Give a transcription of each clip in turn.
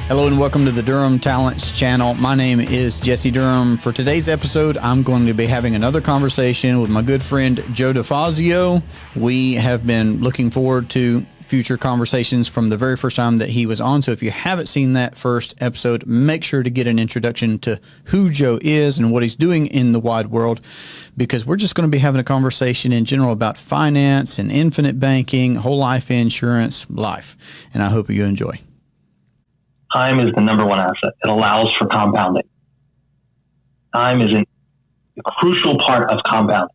Hello and welcome to the Durham Talents channel. My name is Jesse Durham. For today's episode, I'm going to be having another conversation with my good friend Joe DeFazio. We have been looking forward to future conversations from the very first time that he was on. So if you haven't seen that first episode, make sure to get an introduction to who Joe is and what he's doing in the wide world, because we're just going to be having a conversation in general about finance and infinite banking, whole life insurance, life. And I hope you enjoy. Time is the number one asset. It allows for compounding. Time is a crucial part of compounding.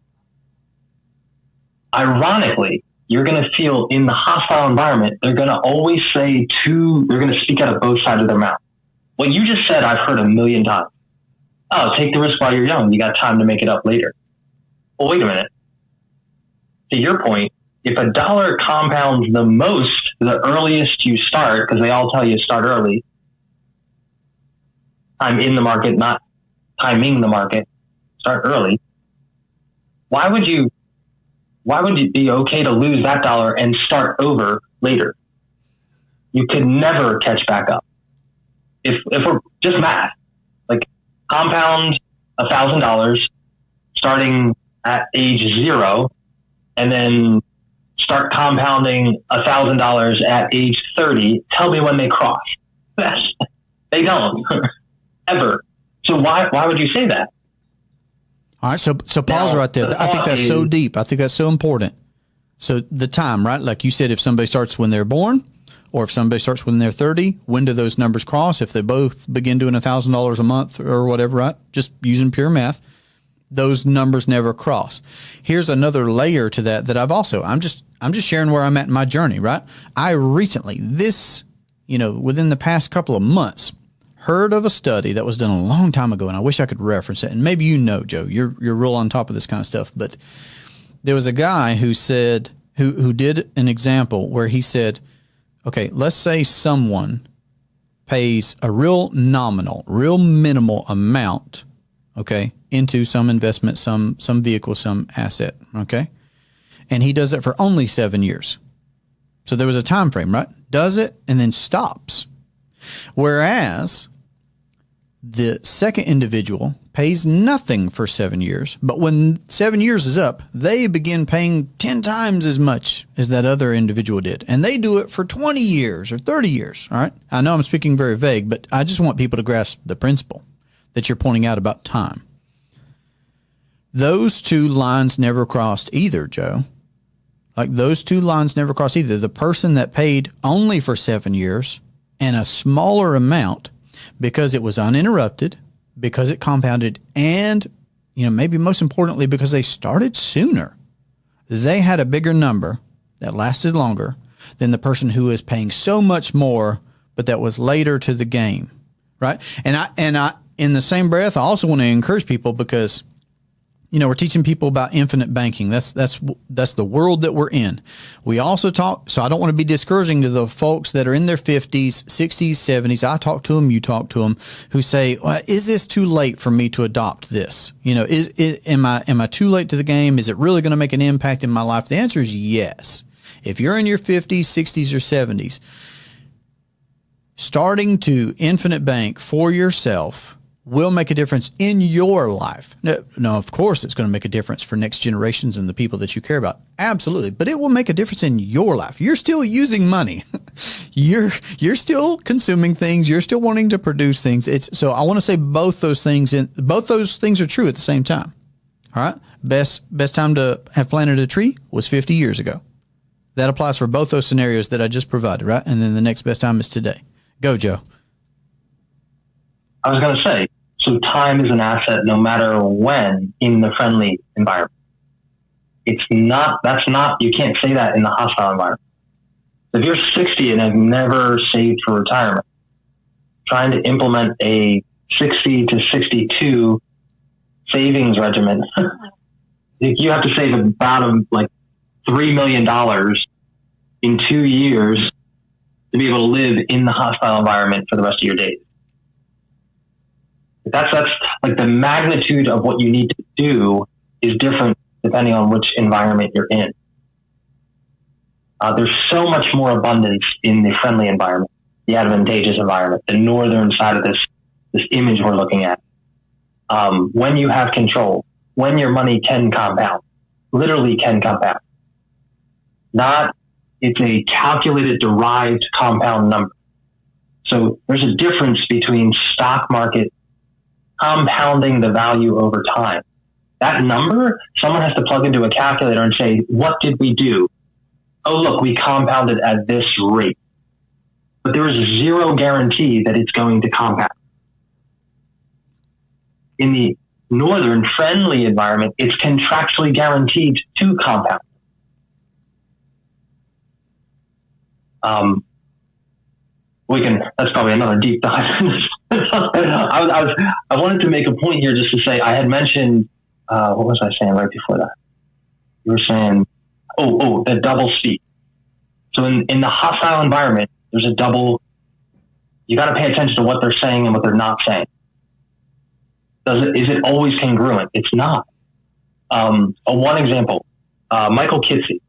Ironically, you're going to feel in the hostile environment, they're going to always they're going to speak out of both sides of their mouth. What you just said, I've heard a million times. Oh, take the risk while you're young. You got time to make it up later. Well, wait a minute. To your point, if a dollar compounds the most, the earliest you start, because they all tell you start early, time in the market, not timing the market, start early. Why would it be okay to lose that dollar and start over later? You could never catch back up. If we're just math, like compound $1,000 starting at age 0, and then start compounding $1,000 at age 30. Tell me when they cross. They don't ever. So why would you say that? All right. So pause right there. I think that's so deep. I think that's so important. So the time, right? Like you said, if somebody starts when they're born, or if somebody starts when they're 30, when do those numbers cross? If they both begin doing $1,000 a month or whatever, right? Just using pure math, those numbers never cross. Here's another layer to that I'm just sharing where I'm at in my journey, right? I recently, within the past couple of months, heard of a study that was done a long time ago, and I wish I could reference it. And maybe Joe, you're real on top of this kind of stuff. But there was a guy who said, who did an example where he said, okay, let's say someone pays a real minimal amount, okay, into some investment, some vehicle, some asset, okay? And he does it for only 7 years. So there was a time frame, right? Does it and then stops. Whereas the second individual pays nothing for 7 years, but when 7 years is up, they begin paying 10 times as much as that other individual did. And they do it for 20 years or 30 years, all right? I know I'm speaking very vague, but I just want people to grasp the principle that you're pointing out about time. Those two lines never crossed either, Joe. Like those two lines never crossed either. The person that paid only for 7 years and a smaller amount because it was uninterrupted, because it compounded, and, maybe most importantly, because they started sooner. They had a bigger number that lasted longer than the person who is paying so much more, but that was later to the game, right? And I, in the same breath, I also want to encourage people because, we're teaching people about infinite banking. That's the world that we're in. We also talk, so I don't want to be discouraging to the folks that are in their 50s, 60s, 70s. I talk to them, you talk to them, who say, well, is this too late for me to adopt this? Am I too late to the game? Is it really going to make an impact in my life? The answer is yes. If you're in your 50s, 60s, or 70s, starting to infinite bank for yourself will make a difference in your life. No, of course, it's going to make a difference for next generations and the people that you care about. Absolutely. But it will make a difference in your life. You're still using money. You're still consuming things. You're still wanting to produce things. So I want to say both those things are true at the same time. All right. Best time to have planted a tree was 50 years ago. That applies for both those scenarios that I just provided, right? And then the next best time is today. Go, Joe. I was going to say, so time is an asset no matter when in the friendly environment. You can't say that in the hostile environment. If you're 60 and have never saved for retirement, trying to implement a 60 to 62 savings regimen, you have to save about $3 million in 2 years to be able to live in the hostile environment for the rest of your days. That's like the magnitude of what you need to do is different depending on which environment you're in. There's so much more abundance in the friendly environment. the advantageous environment, the northern side of this image we're looking at. When you have control, when your money can compound, literally can compound. It's a calculated, derived compound number. So there's a difference between stock market compounding the value over time. That number, someone has to plug into a calculator and say, what did we do? Oh, look, we compounded at this rate. But there is zero guarantee that it's going to compound. In the northern friendly environment, it's contractually guaranteed to compound. That's probably another deep dive. I wanted to make a point here just to say, I had mentioned, what was I saying right before that? You were saying, the double speak. So in the hostile environment, there's a double, you got to pay attention to what they're saying and what they're not saying. Is it always congruent? It's not. One example, Michael Kitcey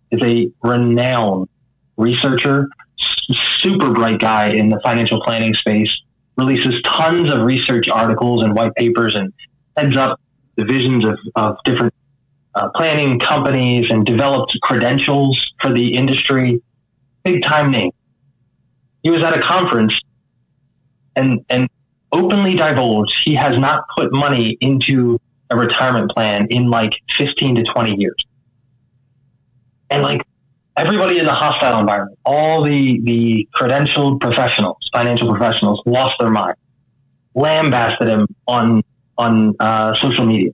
is a renowned researcher, super bright guy in the financial planning space, releases tons of research articles and white papers and heads up divisions of different planning companies and developed credentials for the industry. Big time name. He was at a conference and openly divulged he has not put money into a retirement plan in like 15 to 20 years. And like everybody in the hostile environment, all the credentialed professionals, financial professionals, lost their mind, lambasted him on social media.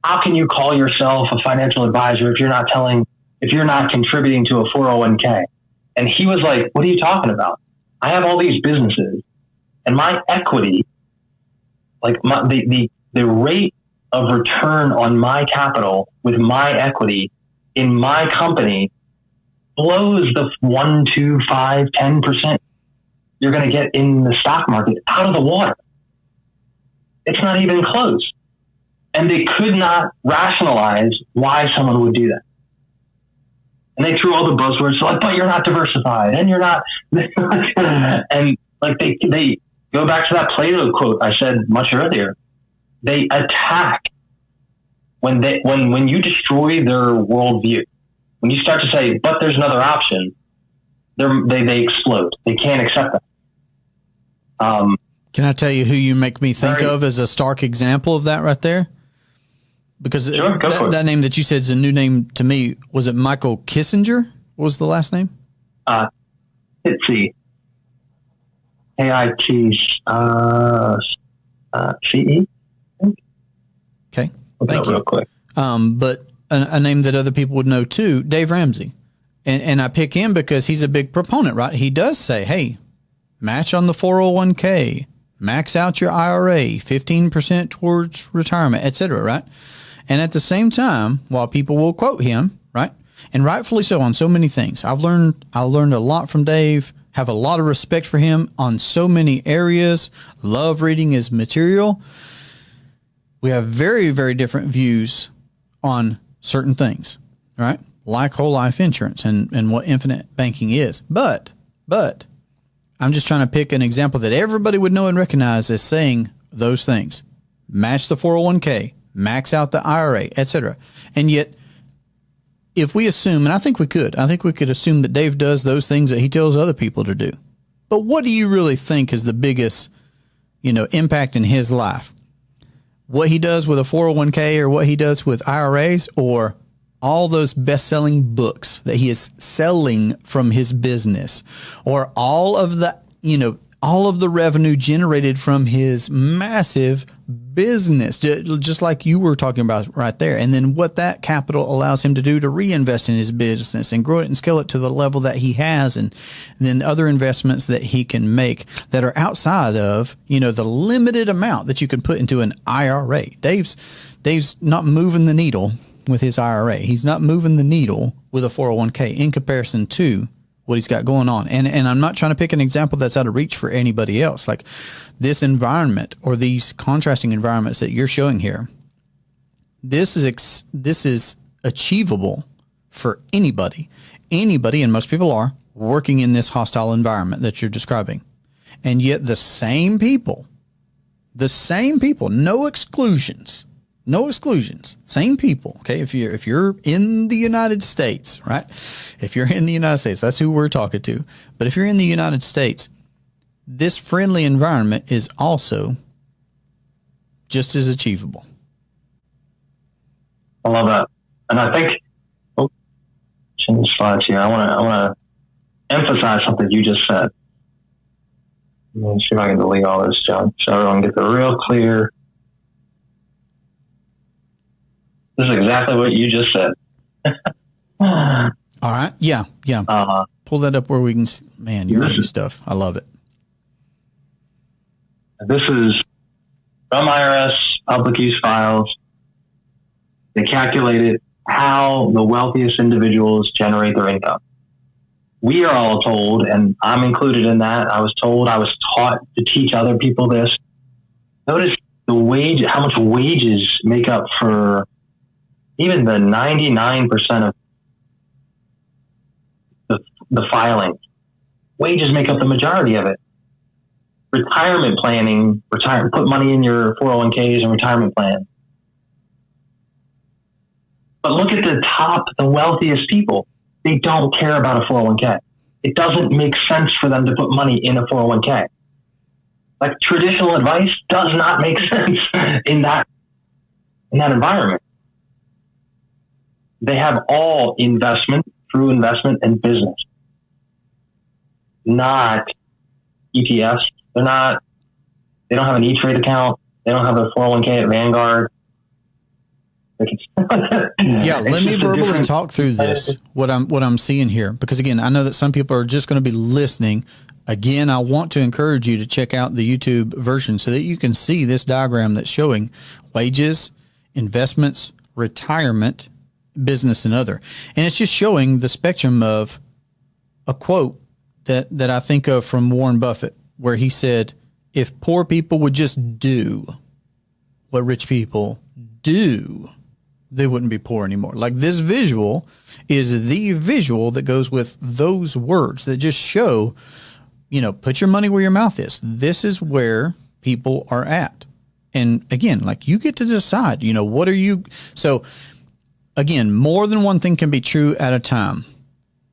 How can you call yourself a financial advisor if you're not contributing to a 401k? And he was like, what are you talking about? I have all these businesses and my equity, like the rate of return on my capital with my equity in my company blows the 1, 2, 5, 10% you're going to get in the stock market out of the water. It's not even close. And they could not rationalize why someone would do that. And they threw all the buzzwords, like, but you're not diversified and you're not, and like they go back to that Plato quote I said much earlier. They attack when you destroy their worldview. When you start to say, but there's another option, they explode. They can't accept that. Can I tell you who you make me think of as a stark example of that right there? Because sure, that name that you said is a new name to me. Was it Michael Kissinger? What was the last name? Kitcey. K-I-T-C-E. Okay. Thank you. Real quick. But a name that other people would know too, Dave Ramsey. And I pick him because he's a big proponent, right? He does say, hey, match on the 401k, max out your IRA, 15% towards retirement, et cetera, right? And at the same time, while people will quote him, right? And rightfully so on so many things. I learned a lot from Dave, have a lot of respect for him on so many areas, love reading his material. We have very, very different views on certain things, right? Like whole life insurance and what infinite banking is. But I'm just trying to pick an example that everybody would know and recognize as saying those things. Match the 401k, max out the IRA, etc. And yet, if we assume, and I think we could assume that Dave does those things that he tells other people to do. But what do you really think is the biggest, impact in his life? What he does with a 401k or what he does with IRAs, or all those best-selling books that he is selling from his business, or all of the revenue generated from his massive business, just like you were talking about right there. And then what that capital allows him to do to reinvest in his business and grow it and scale it to the level that he has. And then other investments that he can make that are outside of, the limited amount that you can put into an IRA. Dave's not moving the needle with his IRA. He's not moving the needle with a 401k in comparison to what he's got going on. And I'm not trying to pick an example that's out of reach for anybody else. Like this environment or these contrasting environments that you're showing here, this is achievable for anybody, and most people are working in this hostile environment that you're describing. And yet the same people, no exclusions, same people. Okay. If you're in the United States, right? If you're in the United States, that's who we're talking to. But if you're in the United States, this friendly environment is also just as achievable. I love that. And I think, change slides here. I want to emphasize something you just said. Let me see if I can delete all this, John, so everyone gets it real clear. This is exactly what you just said. All right. Yeah. Pull that up where we can see. Man, your stuff. I love it. This is from IRS public use files. They calculated how the wealthiest individuals generate their income. We are all told, and I'm included in that. I was taught to teach other people this. Notice how much wages make up for even the 99% of the filing. Wages make up the majority of it. Retirement planning, put money in your 401ks and retirement plan. But look at the wealthiest people. They don't care about a 401k. It doesn't make sense for them to put money in a 401k. Like traditional advice does not make sense in that environment. They have all investment through investment and business, not ETFs. They don't have an E-Trade account. They don't have a 401k at Vanguard. Yeah, let me verbally talk through this, what I'm seeing here, because again, I know that some people are just going to be listening. Again, I want to encourage you to check out the YouTube version so that you can see this diagram that's showing wages, investments, retirement, business, and other. And it's just showing the spectrum of a quote that I think of from Warren Buffett, where he said, if poor people would just do what rich people do, they wouldn't be poor anymore. Like, this visual is the visual that goes with those words that just show, put your money where your mouth is. This is where people are at. And again, like, you get to decide, what are you? So again, more than one thing can be true at a time.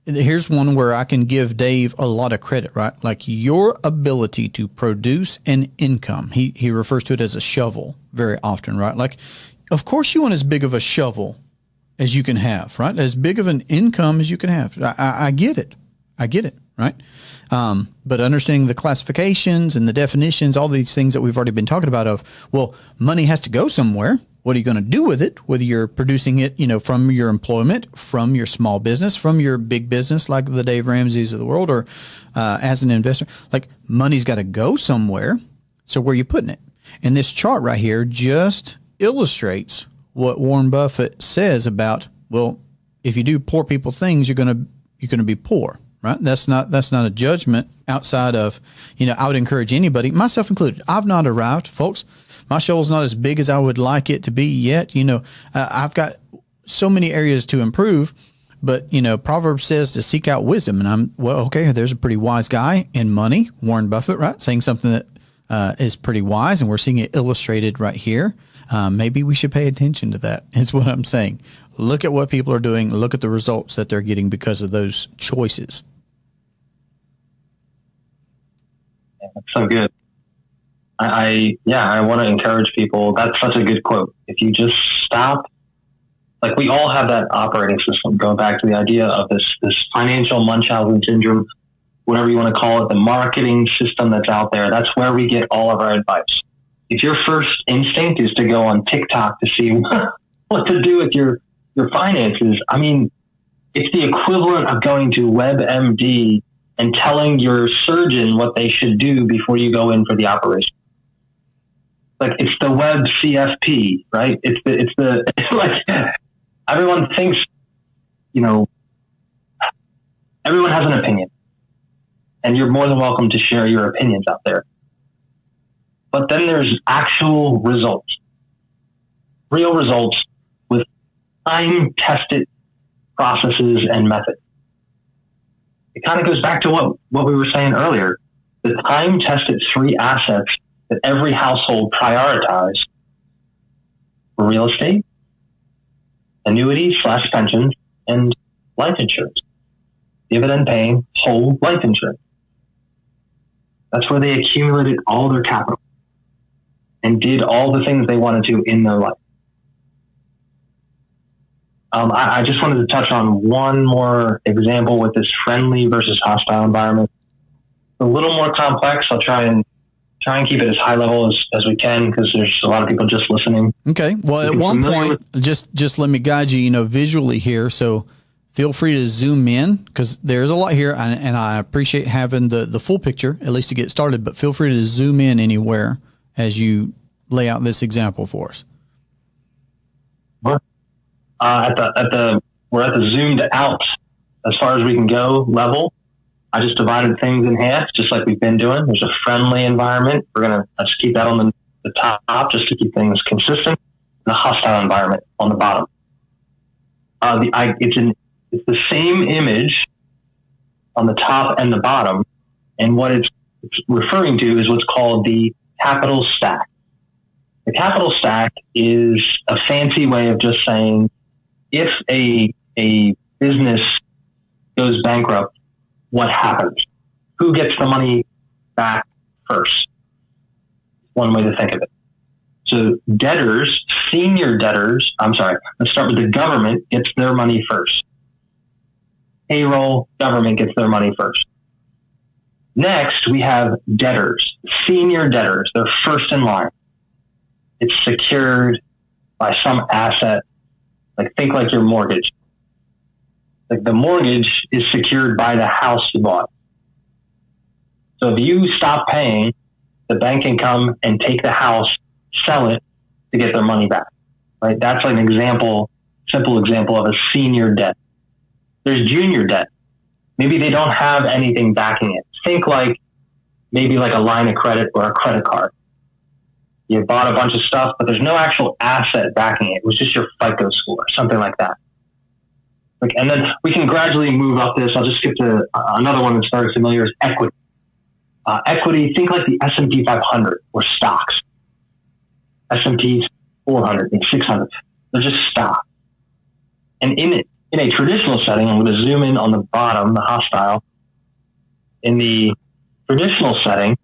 Here's one where I can give Dave a lot of credit, right? Like, your ability to produce an income. He refers to it as a shovel very often, right? Like, of course you want as big of a shovel as you can have, right? As big of an income as you can have. I get it. Right. But understanding the classifications and the definitions, all these things that we've already been talking about money has to go somewhere. What are you going to do with it? Whether you're producing it, from your employment, from your small business, from your big business, like the Dave Ramseys of the world, or as an investor, like, money's got to go somewhere. So where are you putting it? And this chart right here just illustrates what Warren Buffett says about, if you do poor people things, you're going to be poor, right? That's not a judgment outside of, I would encourage anybody, myself included. I've not arrived, folks. My shovel's not as big as I would like it to be yet. I've got so many areas to improve, but Proverbs says to seek out wisdom, and there's a pretty wise guy in money, Warren Buffett, right? Saying something that is pretty wise, and we're seeing it illustrated right here. Maybe we should pay attention to that, is what I'm saying. Look at what people are doing. Look at the results that they're getting because of those choices. Yeah, that's so good. I want to encourage people. That's such a good quote. If you just stop, like, we all have that operating system, going back to the idea of this financial Munchausen syndrome, whatever you want to call it, the marketing system that's out there. That's where we get all of our advice. If your first instinct is to go on TikTok to see what to do with your finances, I mean, it's the equivalent of going to WebMD and telling your surgeon what they should do before you go in for the operation. Like, it's the web CFP, right? It's like, everyone thinks, everyone has an opinion, and you're more than welcome to share your opinions out there. But then there's actual results, real results with time-tested processes and methods. it kind of goes back to what we were saying earlier. The time-tested three assets that every household prioritizes were real estate, annuities/pensions, and life insurance. Dividend-paying whole life insurance. That's where they accumulated all their capital and did all the things they wanted to in their life. I just wanted to touch on one more example with this friendly versus hostile environment. A little more complex. I'll try and keep it as high level as we can, because there's a lot of people just listening. Okay. Well, at one point, just let me guide you, visually here. So feel free to zoom in, because there's a lot here, and I appreciate having the full picture, at least to get started, but feel free to zoom in anywhere as you lay out this example for us. We're at the zoomed out as far as we can go level. I just divided things in half, just like we've been doing. There's a friendly environment. We're going to just keep that on the top, just to keep things consistent. And a hostile environment on the bottom. It's the same image on the top and the bottom. And what it's referring to is what's called the capital stack. The capital stack is a fancy way of just saying, if a business goes bankrupt, what happens? Who gets the money back first? One way to think of it. So let's start with the government gets their money first. Payroll, government gets their money first. Next, we have debtors, senior debtors. They're first in line. It's secured by some asset. Think like your mortgage. The mortgage is secured by the house you bought. So if you stop paying, the bank can come and take the house, sell it to get their money back. Right? That's an simple example of a senior debt. There's junior debt. Maybe they don't have anything backing it. Think maybe a line of credit or a credit card. You bought a bunch of stuff, but there's no actual asset backing it. It was just your FICO score, something like that. And then we can gradually move up this. I'll just skip to another one that's very familiar, is equity. Equity, think like the S&P 500 or stocks. S&P 400 and 600. They're just stock. And in a traditional setting, I'm going to zoom in on the bottom, the hostile. In the traditional setting,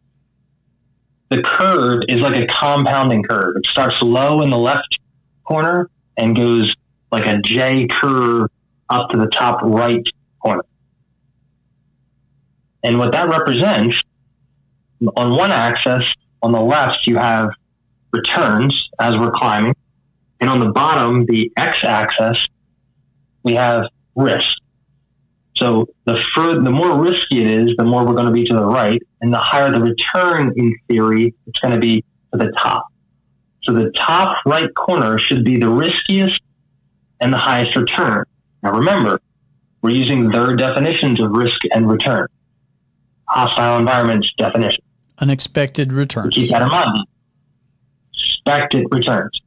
the curve is like a compounding curve. It starts low in the left corner and goes like a J curve up to the top right corner. And what that represents, on one axis, on the left, you have returns as we're climbing. And on the bottom, the x-axis, we have risk. So the more risky it is, the more we're going to be to the right. And the higher the return, in theory, it's going to be to the top. So the top right corner should be the riskiest and the highest return. Now remember, we're using their definitions of risk and return. Hostile environment's definition. Unexpected returns. Keep that in mind. Expected returns.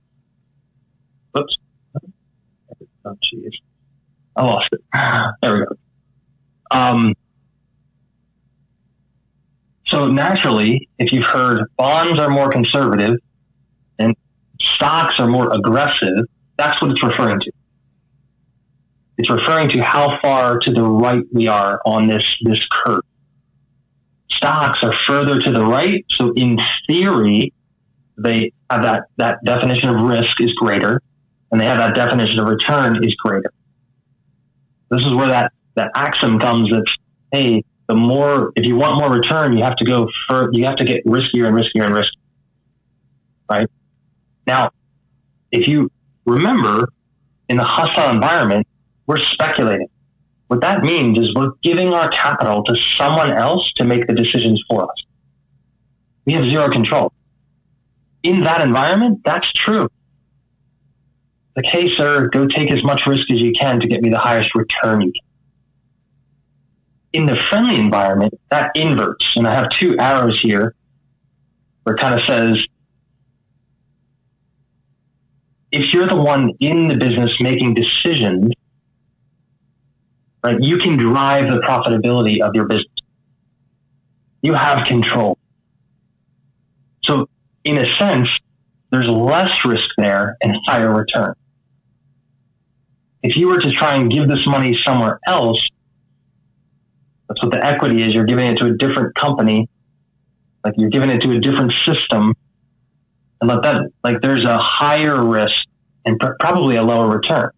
Whoops. Oh, jeez. I lost it. There we go. So naturally, if you've heard bonds are more conservative and stocks are more aggressive, that's what it's referring to. It's referring to how far to the right we are on this curve. Stocks are further to the right, so in theory, they have that definition of risk is greater, and they have that definition of return is greater. This is where that axiom comes that, hey, if you want more return, you have to get riskier and riskier and riskier. Right? Now, if you remember, in the hostile environment, we're speculating. What that means is we're giving our capital to someone else to make the decisions for us. We have zero control. In that environment, that's true. Like, hey, sir, go take as much risk as you can to get me the highest return you can. In the friendly environment, that inverts. And I have two arrows here where it kind of says, if you're the one in the business making decisions, right? You can drive the profitability of your business. You have control. So in a sense, there's less risk there and higher return. If you were to try and give this money somewhere else, that's what the equity is. You're giving it to a different company, like you're giving it to a different system, and there's a higher risk and probably a lower return.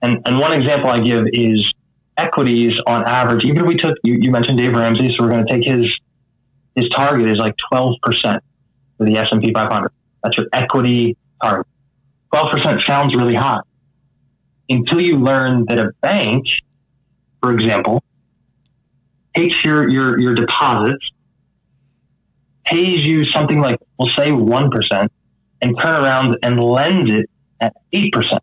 And one example I give is equities on average. Even if we took, you mentioned Dave Ramsey, so we're going to take his target is like 12% for the S&P 500. That's your equity target. 12% sounds really high until you learn that a bank, for example, takes your deposits, pays you something like, we'll say 1%, and turn around and lends it at 8%.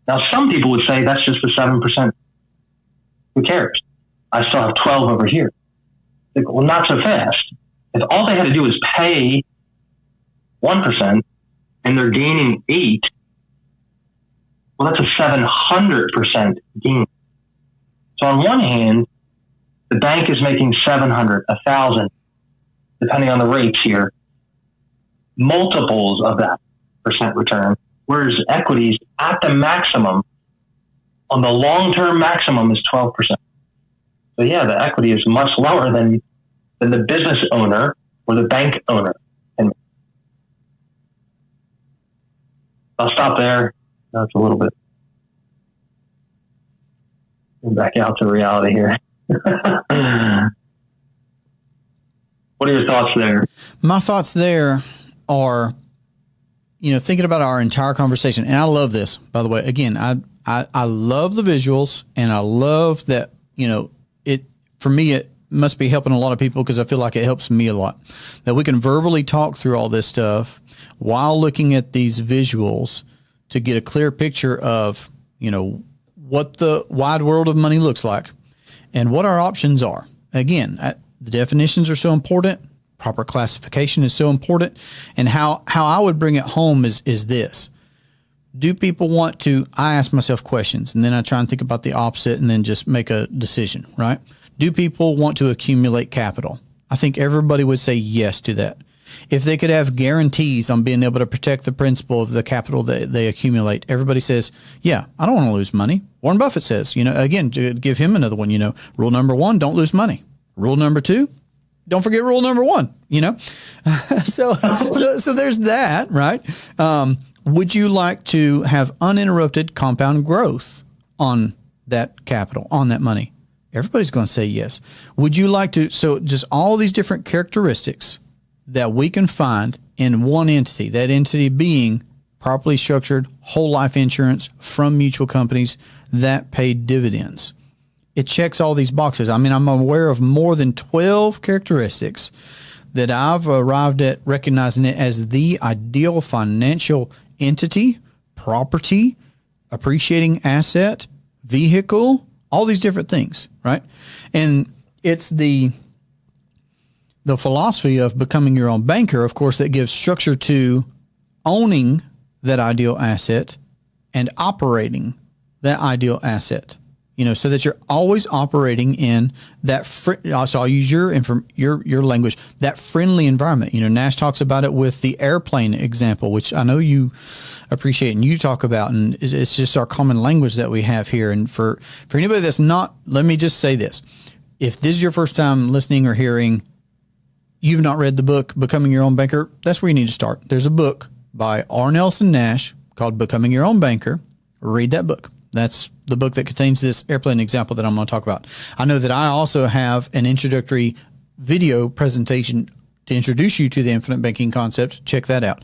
Now, some people would say that's just the 7%. Who cares? I still have 12 over here. Like, well, not so fast. If all they had to do was pay 1% and they're gaining 8, well, that's a 700% gain. So on one hand, the bank is making 700, 1,000, depending on the rates here, multiples of that percent return, whereas equities at the maximum, on the long-term maximum, is 12%. So yeah, the equity is much lower than the business owner or the bank owner. And I'll stop there. That's a little bit. We're back out to reality here. What are your thoughts there? My thoughts there are, thinking about our entire conversation, and I love this, by the way. Again, I love the visuals, and I love that, for me, it must be helping a lot of people because I feel like it helps me a lot, that we can verbally talk through all this stuff while looking at these visuals to get a clear picture of, what the wide world of money looks like and what our options are. Again, the definitions are so important. Proper classification is so important. And how I would bring it home is this. Do people want to, I ask myself questions and then I try and think about the opposite and then just make a decision, right? Do people want to accumulate capital? I think everybody would say yes to that. If they could have guarantees on being able to protect the principal of the capital that they accumulate, everybody says, yeah, I don't want to lose money. Warren Buffett says, again, to give him another one, rule number 1, don't lose money. Rule number 2, don't forget rule number 1, so there's that, right? Would you like to have uninterrupted compound growth on that capital, on that money? Everybody's going to say yes. Would you like to, so just all these different characteristics that we can find in one entity, that entity being properly structured whole life insurance from mutual companies that pay dividends. It checks all these boxes. I mean, I'm aware of more than 12 characteristics that I've arrived at recognizing it as the ideal financial entity, property, appreciating asset, vehicle, all these different things, right? And it's the philosophy of becoming your own banker, of course, that gives structure to owning that ideal asset and operating that ideal asset, so that you're always operating in that. So I'll use your language, that friendly environment. Nash talks about it with the airplane example, which I know you appreciate and you talk about, and it's just our common language that we have here. And for anybody that's not, let me just say this: if this is your first time listening or hearing, you've not read the book Becoming Your Own Banker, that's where you need to start. There's a book by R. Nelson Nash called Becoming Your Own Banker. Read that book. That's the book that contains this airplane example that I'm going to talk about. I know that I also have an introductory video presentation to introduce you to the infinite banking concept. Check that out.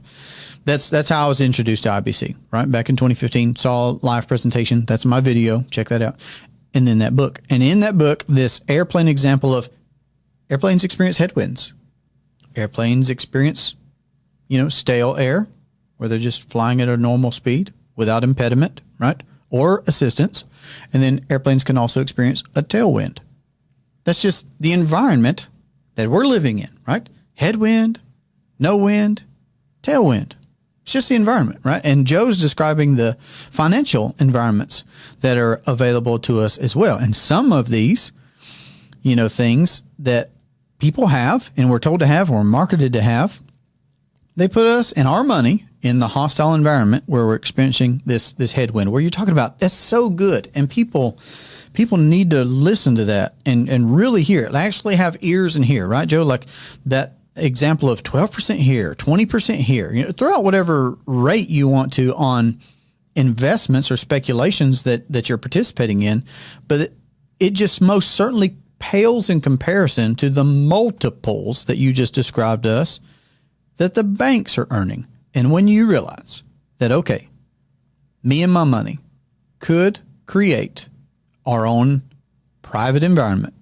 That's how I was introduced to IBC, right? Back in 2015, saw a live presentation. That's my video. Check that out. And then that book. And in that book, this airplane example of airplanes experience headwinds. Airplanes experience, stale air, where they're just flying at a normal speed without impediment, right? Or assistance. And then airplanes can also experience a tailwind. That's just the environment that we're living in, right? Headwind, no wind, tailwind. It's just the environment, right? And Joe's describing the financial environments that are available to us as well. And some of these, things that people have and we're told to have or marketed to have, they put us and our money in the hostile environment where we're experiencing this headwind, where you're talking about. That's so good. And people need to listen to that and really hear it. They actually have ears and hear, right, Joe? Like that example of 12% here, 20% here. Throw out whatever rate you want to on investments or speculations that you're participating in, but it just most certainly pales in comparison to the multiples that you just described to us that the banks are earning. And when you realize that, okay, me and my money could create our own private environment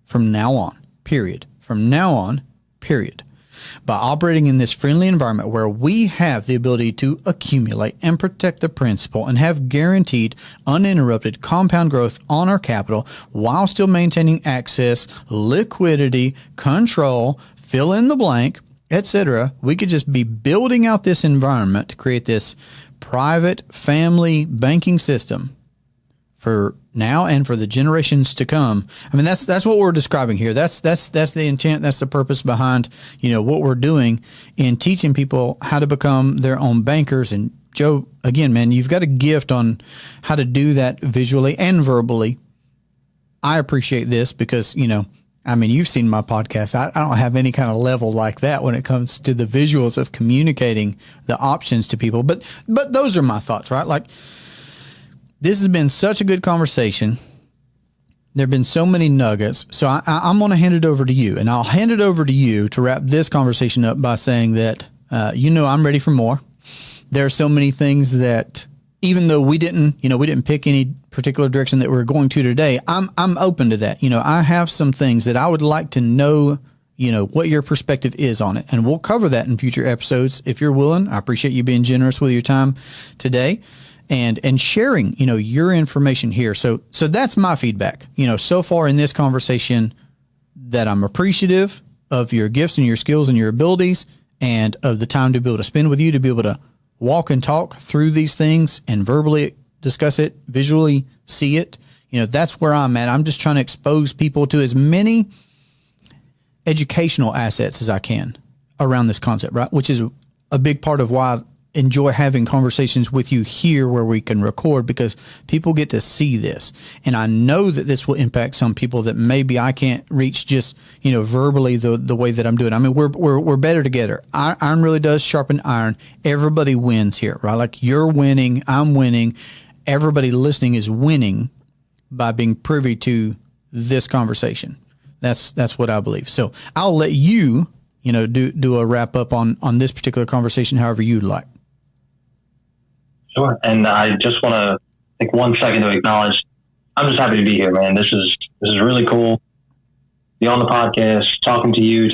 from now on, period. From now on, period. By operating in this friendly environment where we have the ability to accumulate and protect the principal and have guaranteed uninterrupted compound growth on our capital while still maintaining access, liquidity, control, fill in the blank, etc., we could just be building out this environment to create this private family banking system for now and for the generations to come. I mean, that's what we're describing here. That's the intent. That's the purpose behind, what we're doing in teaching people how to become their own bankers. And Joe, again, man, you've got a gift on how to do that visually and verbally. I appreciate this because, you've seen my podcast. I don't have any kind of level like that when it comes to the visuals of communicating the options to people. But those are my thoughts, right? Like, this has been such a good conversation. There have been so many nuggets. So I'm going to hand it over to you, and I'll hand it over to you to wrap this conversation up by saying that, I'm ready for more. There are so many things that, even though we didn't pick any particular direction that we're going to today, I'm open to that. I have some things that I would like to know, what your perspective is on it. And we'll cover that in future episodes if you're willing. I appreciate you being generous with your time today. And sharing, your information here. So that's my feedback, so far in this conversation, that I'm appreciative of your gifts and your skills and your abilities and of the time to be able to spend with you, to be able to walk and talk through these things and verbally discuss it, visually see it. That's where I'm at. I'm just trying to expose people to as many educational assets as I can around this concept, right? Which is a big part of why I enjoy having conversations with you here where we can record, because people get to see this. And I know that this will impact some people that maybe I can't reach just, verbally the way that I'm doing. I mean, we're better together. Iron really does sharpen iron. Everybody wins here, right? Like, you're winning, I'm winning. Everybody listening is winning by being privy to this conversation. That's what I believe. So I'll let you, do a wrap up on this particular conversation, however you'd like. Sure. And I just want to take 1 second to acknowledge, I'm just happy to be here, man. This is really cool. Be on the podcast, talking to you,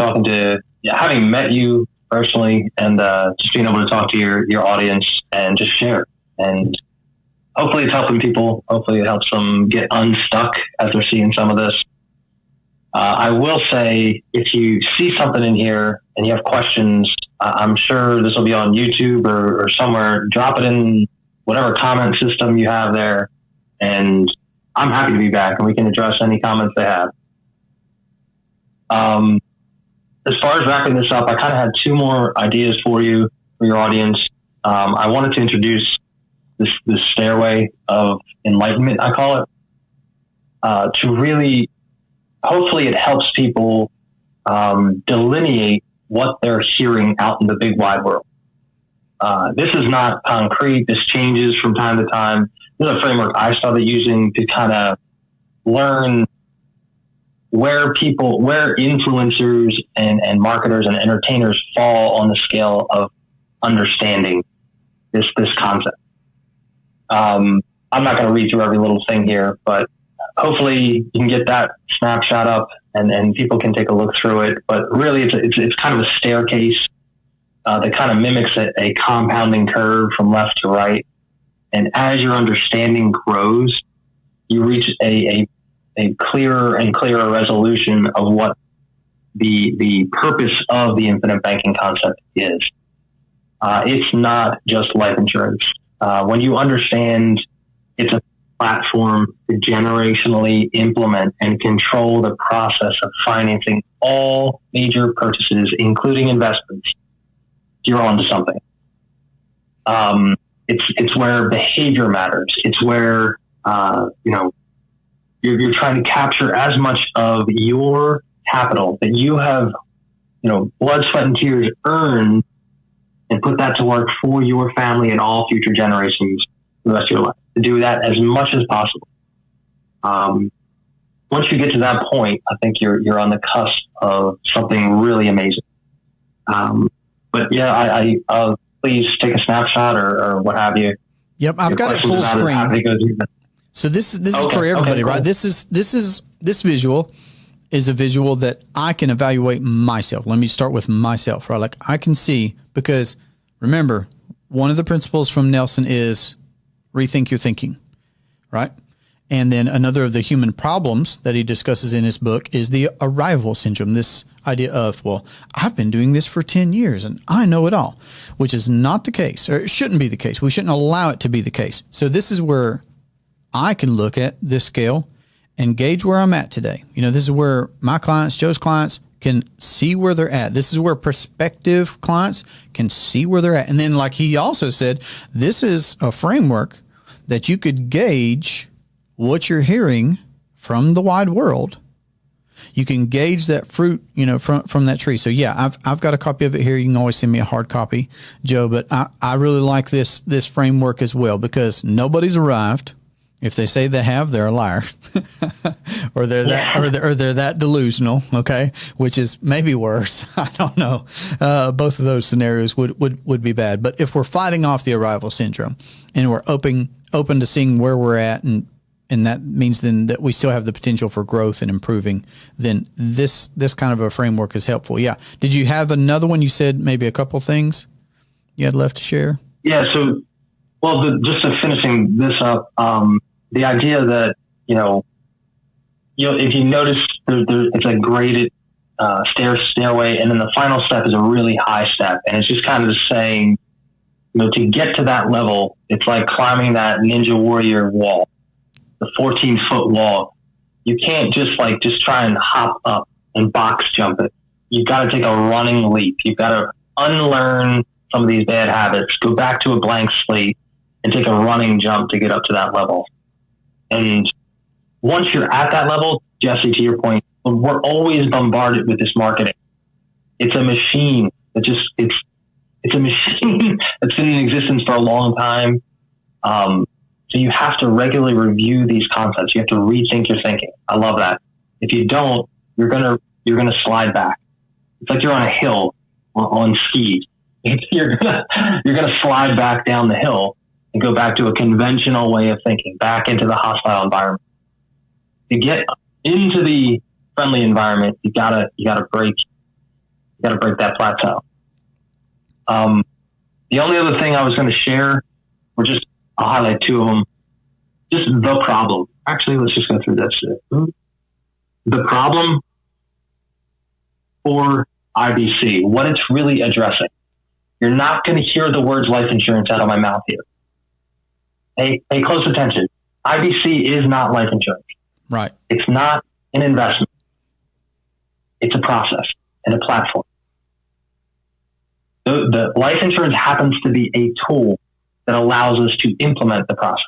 having met you personally, and just being able to talk to your audience and just share. And hopefully it's helping people. Hopefully it helps them get unstuck as they're seeing some of this. I will say, if you see something in here and you have questions, I'm sure this will be on YouTube or somewhere. Drop it in whatever comment system you have there, and I'm happy to be back and we can address any comments they have. As far as wrapping this up, I kind of had 2 more ideas for you, for your audience. I wanted to introduce this stairway of enlightenment, I call it, to really, hopefully it helps people delineate what they're hearing out in the big wide world. This is not concrete. This changes from time to time. This is a framework I started using to kind of learn where influencers and marketers and entertainers fall on the scale of understanding this concept. I'm not going to read through every little thing here, but hopefully you can get that snapshot up and people can take a look through it. But really, it's kind of a staircase that kind of mimics a compounding curve from left to right. And as your understanding grows, you reach a clearer and clearer resolution of what the purpose of the infinite banking concept is. It's not just life insurance. When you understand it's a platform to generationally implement and control the process of financing all major purchases, including investments, you're onto something. It's where behavior matters. It's where, you're trying to capture as much of your capital that you have, blood, sweat, and tears earned, and put that to work for your family and all future generations for the rest of your life. To do that as much as possible. Once you get to that point, I think you're on the cusp of something really amazing. But yeah, I please take a snapshot or what have you. Yep, I've got it full screen. So this is for everybody, right? Cool. This visual is a visual that I can evaluate myself. Let me start with myself, right? Like I can see, because remember, one of the principles from Nelson is rethink your thinking, right? And then another of the human problems that he discusses in his book is the arrival syndrome, this idea of, well, I've been doing this for 10 years and I know it all, which is not the case, or it shouldn't be the case. We shouldn't allow it to be the case. So this is where I can look at this scale and gauge where I'm at today. This is where my clients, Joe's clients, can see where they're at. This is where prospective clients can see where they're at. And then, like he also said, this is a framework that you could gauge what you're hearing from the wide world. You can gauge that fruit, from that tree. So yeah, I've got a copy of it here. You can always send me a hard copy, Joe, but I really like this framework as well, because nobody's arrived. If they say they have, they're a liar, or they're that delusional. Okay. Which is maybe worse. I don't know. Both of those scenarios would be bad. But if we're fighting off the arrival syndrome and we're open to seeing where we're at, and that means then that we still have the potential for growth and improving, then this kind of a framework is helpful. Yeah. Did you have another one? You said maybe a couple things you had left to share. Yeah. So, just to finishing this up, the idea that, if you notice it's a graded stairway, and then the final step is a really high step. And it's just kind of saying, to get to that level, it's like climbing that Ninja Warrior wall, the 14-foot wall. You can't just try and hop up and box jump it. You've got to take a running leap. You've got to unlearn some of these bad habits, go back to a blank slate, and take a running jump to get up to that level. And once you're at that level, Jesse, to your point, we're always bombarded with this marketing. It's a machine. It's a machine that's been in existence for a long time. So you have to regularly review these concepts. You have to rethink your thinking. I love that. If you don't, you're gonna slide back. It's like you're on a hill on skis. You're gonna slide back down the hill and go back to a conventional way of thinking, back into the hostile environment. To get into the friendly environment, you gotta break that plateau. The only other thing I was going to share, I'll highlight two of them. Just the problem. Actually, let's just go through this. The problem for IBC, what it's really addressing. You're not going to hear the words life insurance out of my mouth here. Pay close attention. IBC is not life insurance. Right. It's not an investment. It's a process and a platform. The life insurance happens to be a tool that allows us to implement the process.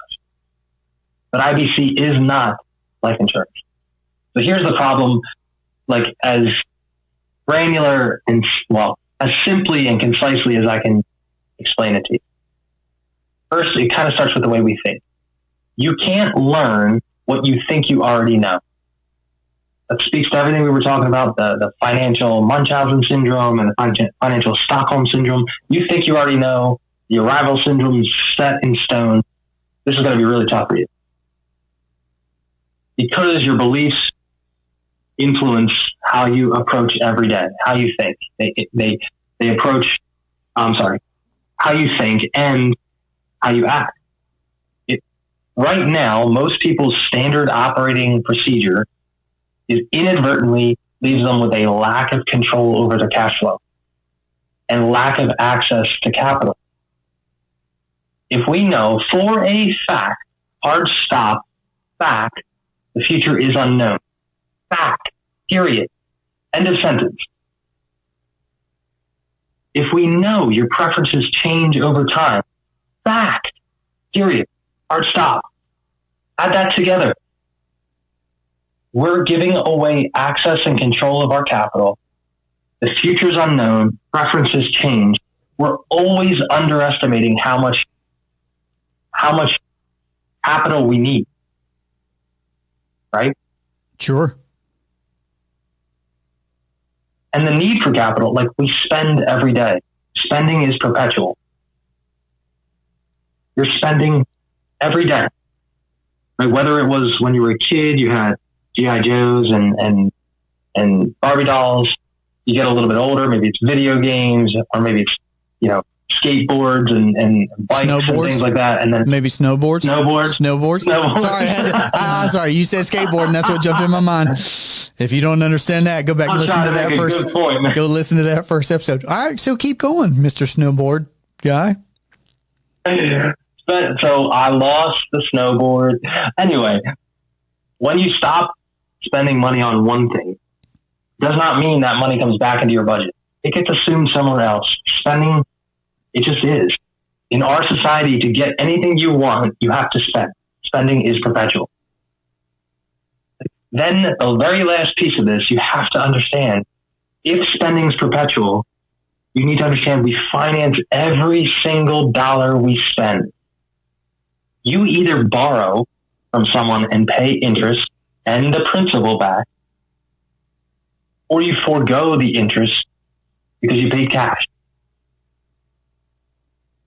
But IBC is not life insurance. So here's the problem, as granular and, as simply and concisely as I can explain it to you. First, it kind of starts with the way we think. You can't learn what you think you already know. That speaks to everything we were talking about, the financial Munchausen syndrome and the financial Stockholm syndrome. You think you already know. The arrival syndrome is set in stone. This is going to be really tough for you. Because your beliefs influence how you approach every day, how you think. They approach, how you think and how you act. Right now, most people's standard operating procedure is inadvertently leaves them with a lack of control over their cash flow. and lack of access to capital. If we know for a fact, hard stop, fact, the future is unknown. Fact, period. End of sentence. If we know your preferences change over time, fact, period. Hard stop. Add that together. We're giving away access and control of our capital. The future's unknown. Preferences change. We're always underestimating how much capital we need. Right? Sure. And the need for capital, like we spend every day. Spending is perpetual. You're spending every day. Like whether it was when you were a kid, you had G.I. Joes and Barbie dolls. You get a little bit older, maybe it's video games, or maybe it's, skateboards and bikes and things like that. And then maybe snowboards. Sorry, you said skateboard, and that's what jumped in my mind. If you don't understand that, go back and listen to that first. Go listen to that first episode. All right, so keep going, Mr. Snowboard guy. So I lost the snowboard. Anyway, when you stop spending money on one thing, does not mean that money comes back into your budget. It gets assumed somewhere else. Spending, it just is. In our society, to get anything you want, you have to spend. Spending is perpetual. Then the very last piece of this, you have to understand, if spending is perpetual, you need to understand we finance every single dollar we spend. You either borrow from someone and pay interest and the principal back, or you forego the interest because you paid cash.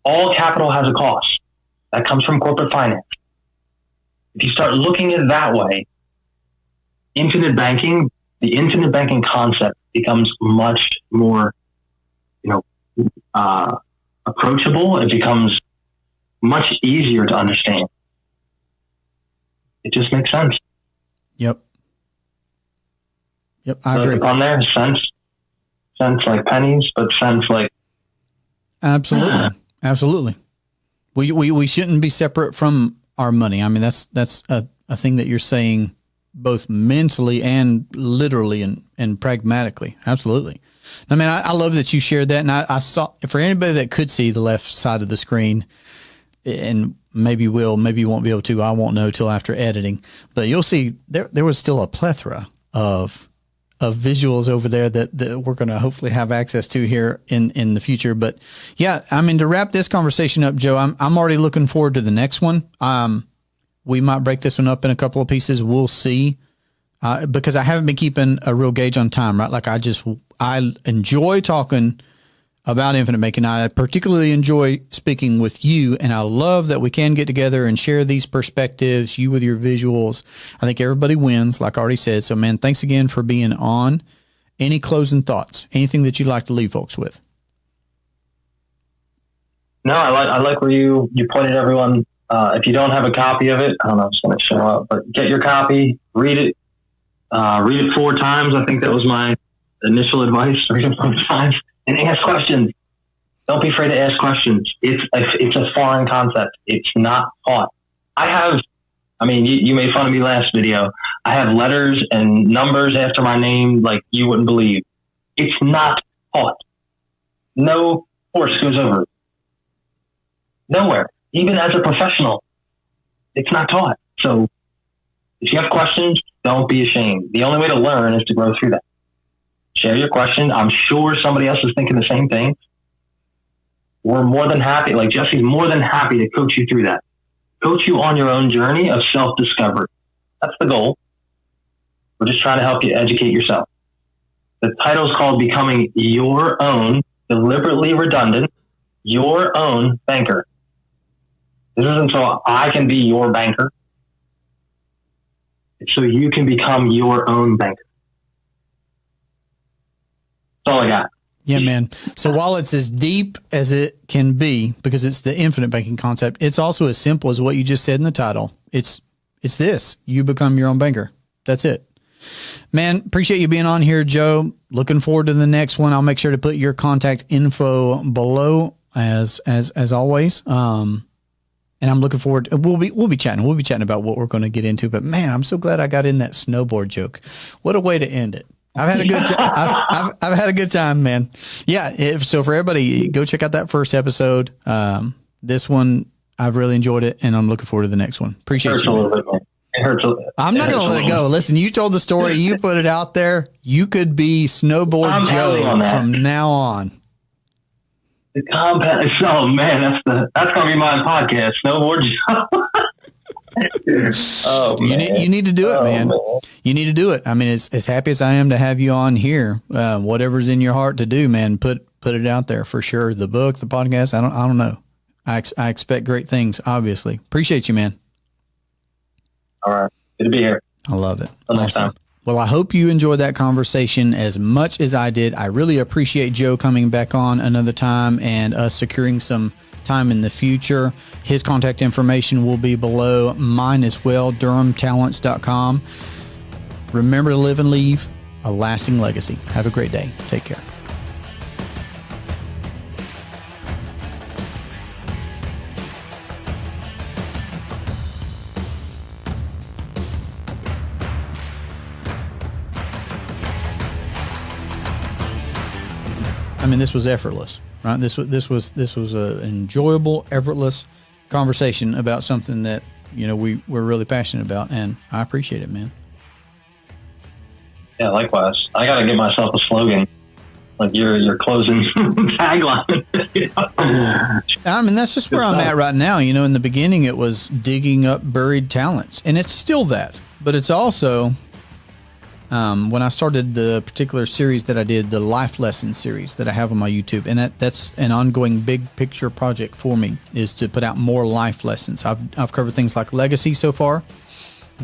All capital has a cost. That comes from corporate finance. If you start looking at it that way, the infinite banking concept becomes much more, approachable. It becomes much easier to understand. It just makes sense. Yep, I agree. On there, sense like pennies, but sense like absolutely. We shouldn't be separate from our money. I mean, that's a thing that you're saying, both mentally and literally and pragmatically. Absolutely. I mean, I love that you shared that, and I saw, for anybody that could see the left side of the screen, and maybe you won't be able to. I won't know till after editing, but you'll see there was still a plethora of visuals over there that we're going to hopefully have access to here in the future. But yeah, I mean, to wrap this conversation up, Joe, I'm already looking forward to the next one. We might break this one up in a couple of pieces. We'll see. Because I haven't been keeping a real gauge on time, right? Like I enjoy talking about infinite banking. I particularly enjoy speaking with you, and I love that we can get together and share these perspectives, you with your visuals. I think everybody wins, like I already said. So, man, thanks again for being on. Any closing thoughts? Anything that you'd like to leave folks with? No, I like where you pointed everyone. If you don't have a copy of it, I don't know if it's going to show up, but get your copy, read it. Read it 4 times. I think that was my initial advice. Read it 4 times and ask questions. Don't be afraid to ask questions. It's a foreign concept. It's not taught. You made fun of me last video. I have letters and numbers after my name like you wouldn't believe. It's not taught. No course goes over it. Nowhere. Even as a professional, it's not taught. So if you have questions, don't be ashamed. The only way to learn is to grow through that. Share your question. I'm sure somebody else is thinking the same thing. We're more than happy, like Jesse's more than happy to coach you through that. Coach you on your own journey of self-discovery. That's the goal. We're just trying to help you educate yourself. The title is called Becoming Your Own, deliberately redundant, your own banker. This isn't so I can be your banker. So you can become your own banker. That's all I got. Yeah, man. So while it's as deep as it can be, because it's the infinite banking concept, it's also as simple as what you just said in the title. It's this. You become your own banker. That's it. Man, appreciate you being on here, Joe. Looking forward to the next one. I'll make sure to put your contact info below as always. And I'm looking forward. We'll be chatting. We'll be chatting about what we're going to get into. But man, I'm so glad I got in that snowboard joke. What a way to end it. I've had a good time. I've had a good time, man. Yeah. So for everybody, go check out that first episode. This one, I've really enjoyed it, and I'm looking forward to the next one. Appreciate you. I'm not going to let it go. Listen, you told the story. You put it out there. You could be Snowboard Joe from now on. The compound. Oh man, that's going to be my podcast, Snowboard Joe. Oh man, you need to do it, man. You need to do it. I mean, as happy as I am to have you on here, whatever's in your heart to do, man, put it out there for sure. The book, the podcast. I don't know. I expect great things. Obviously, appreciate you, man. All right. Good to be here. I love it. Until next time. Well, I hope you enjoyed that conversation as much as I did. I really appreciate Joe coming back on another time and us securing some time in the future. His contact information will be below, mine as well, durhamtalents.com. Remember to live and leave a lasting legacy. Have a great day. Take care. I mean, this was effortless, right? This was an enjoyable, effortless conversation about something that, we're really passionate about, and I appreciate it, man. Yeah, likewise. I got to give myself a slogan, like your closing tagline. I mean, that's just where I'm at right now. In the beginning, it was digging up buried talents, and it's still that, but it's also. When I started the particular series that I did, the life lesson series that I have on my YouTube, and that's an ongoing big picture project for me, is to put out more life lessons. I've covered things like legacy so far,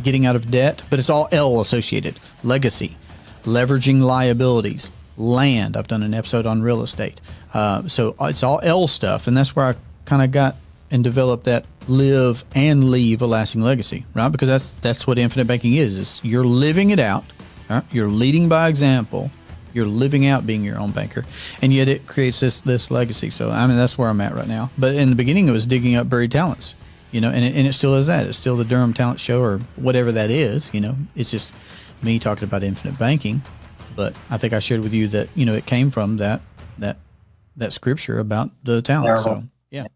getting out of debt, but it's all L associated. Legacy, leveraging liabilities, land. I've done an episode on real estate. So it's all L stuff, and that's where I kind of got and developed that live and leave a lasting legacy, right? Because that's what infinite banking is you're living it out. Right? You're leading by example. You're living out being your own banker, and yet it creates this legacy. So I mean, that's where I'm at right now. But in the beginning, it was digging up buried talents, and it still is that. It's still the Durham Talent Show or whatever that is. It's just me talking about infinite banking. But I think I shared with you that it came from that scripture about the talent. So yeah.